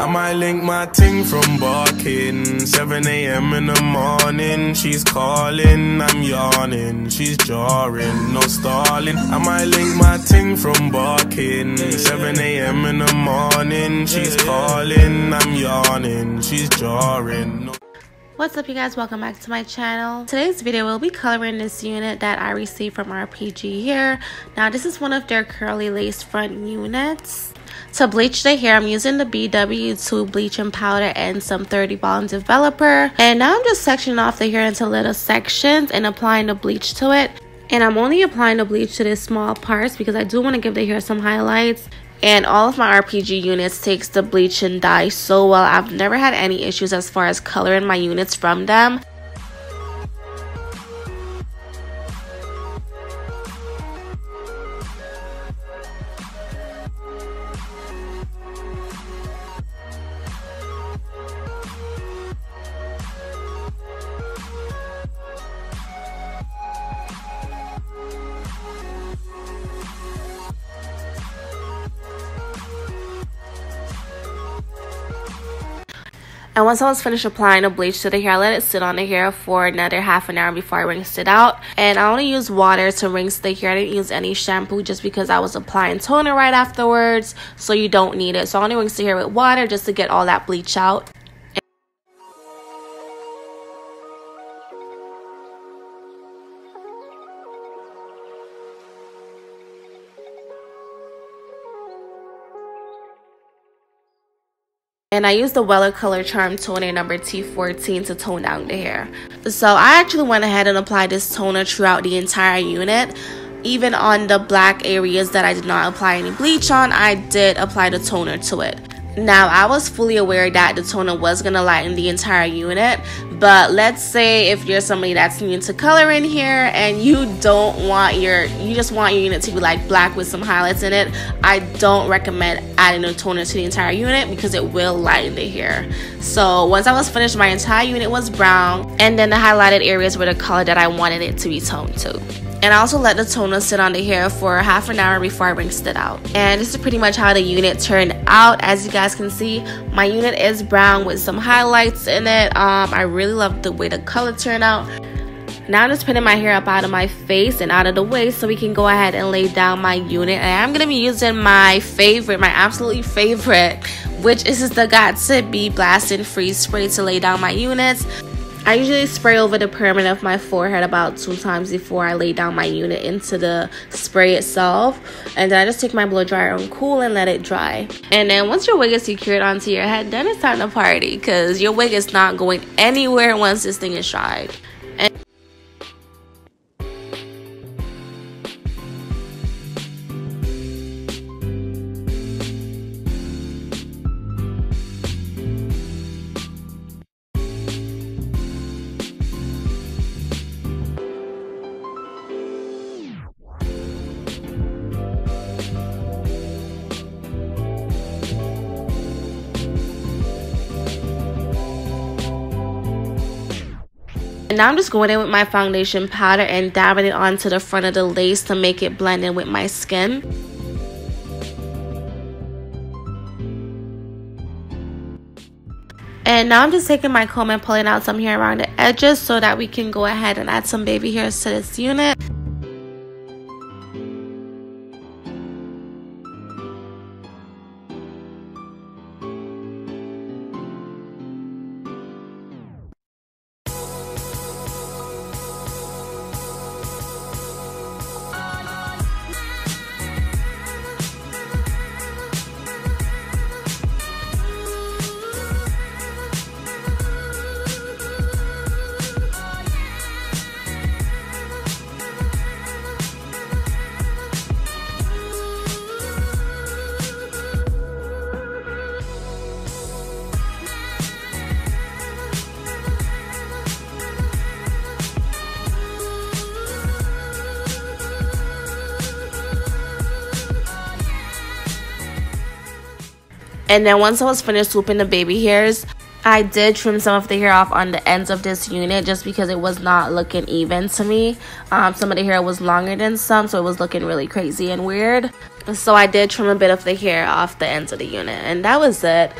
I might link my ting from barking. 7 a.m. in the morning, she's calling, I'm yawning, she's jarring, no stalling. I might link my ting from barking. 7 a.m. in the morning, she's calling, I'm yawning, she's jarring. What's up, you guys? Welcome back to my channel. Today's video will be coloring this unit that I received from Rpg here. Now this is one of their curly lace front units. To bleach the hair, I'm using the BW2 bleaching powder and some 30 volume developer. And now I'm just sectioning off the hair into little sections and applying the bleach to it. And I'm only applying the bleach to the small parts because I do want to give the hair some highlights. And all of my Rpg units takes the bleach and dye so well. I've never had any issues as far as coloring my units from them. And once I was finished applying the bleach to the hair, I let it sit on the hair for another half an hour before I rinsed it out. And I only used water to rinse the hair. I didn't use any shampoo just because I was applying toner right afterwards, so you don't need it. So I only rinsed the hair with water just to get all that bleach out. And I used the Weller Color Charm Toner number T14 to tone down the hair. So I actually went ahead and applied this toner throughout the entire unit. Even on the black areas that I did not apply any bleach on, I did apply the toner to it. Now, I was fully aware that the toner was going to lighten the entire unit, but let's say if you're somebody that's new to coloring here and you just want your unit to be like black with some highlights in it, I don't recommend adding a toner to the entire unit because it will lighten the hair. So once I was finished, my entire unit was brown, and then the highlighted areas were the color that I wanted it to be toned to. And I also let the toner sit on the hair for half an hour before I rinsed it out. And this is pretty much how the unit turned out. As you guys can see, my unit is brown with some highlights in it. I really love the way the color turned out. Now I'm just pinning my hair up out of my face and out of the way so we can go ahead and lay down my unit. And I'm going to be using my favorite, my absolutely favorite, which is the Kdbmode Blasting Freeze Spray to lay down my units. I usually spray over the perimeter of my forehead about 2 times before I lay down my unit into the spray itself. And then I just take my blow dryer on cool and let it dry. And then once your wig is secured onto your head, then it's time to party, because your wig is not going anywhere once this thing is dried. And now I'm just going in with my foundation powder and dabbing it onto the front of the lace to make it blend in with my skin. And now I'm just taking my comb and pulling out some hair around the edges so that we can go ahead and add some baby hairs to this unit. And then once I was finished swooping the baby hairs, I did trim some of the hair off on the ends of this unit just because it was not looking even to me. Some of the hair was longer than some, so it was looking really crazy and weird. So I did trim a bit of the hair off the ends of the unit, and that was it.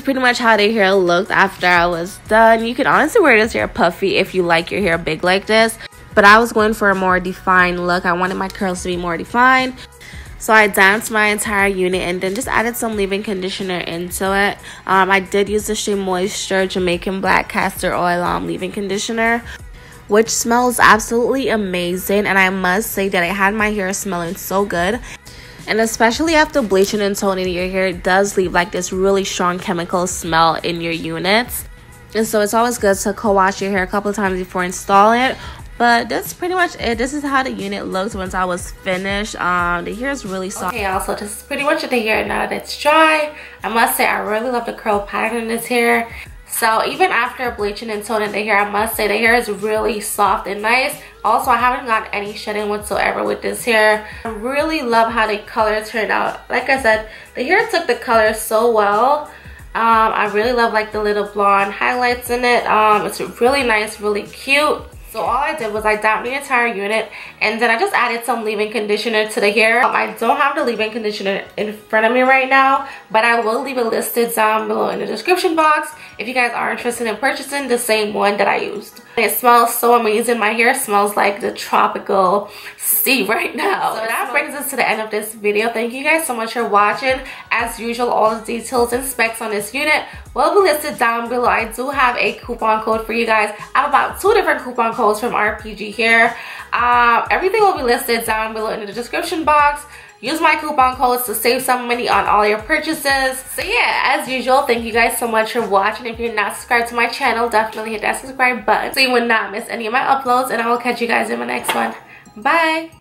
pretty much how the hair looked after I was done. You can honestly wear this hair puffy if you like your hair big like this, but I was going for a more defined look. I wanted my curls to be more defined. So I damped my entire unit and then just added some leave-in conditioner into it. I did use the Shea Moisture Jamaican Black Castor Oil leave-in conditioner, which smells absolutely amazing. And I must say that I had my hair smelling so good. And especially after bleaching and toning your hair, it does leave like this really strong chemical smell in your units. And so it's always good to co-wash your hair a couple of times before installing it. But that's pretty much it. This is how the unit looked once I was finished. The hair is really soft. Okay, y'all, so this is pretty much the hair now that it's dry. I must say I really love the curl pattern in this hair. So even after bleaching and toning the hair, I must say the hair is really soft and nice. Also, I haven't got any shedding whatsoever with this hair. I really love how the color turned out. Like I said, the hair took the color so well. I really love like the little blonde highlights in it. It's really nice, really cute. So all I did was I damped the entire unit and then I just added some leave-in conditioner to the hair. I don't have the leave-in conditioner in front of me right now, but I will leave it listed down below in the description box if you guys are interested in purchasing the same one that I used. It smells so amazing. My hair smells like the tropical sea right now. So that brings us to the end of this video. Thank you guys so much for watching. As usual, all the details and specs on this unit will be listed down below. I do have a coupon code for you guys. I have about 2 different coupon codes from RPG here. Everything will be listed down below in the description box. Use my coupon codes to save some money on all your purchases. So yeah, as usual, thank you guys so much for watching. If you're not subscribed to my channel, definitely hit that subscribe button so you will not miss any of my uploads, and I will catch you guys in my next one. Bye!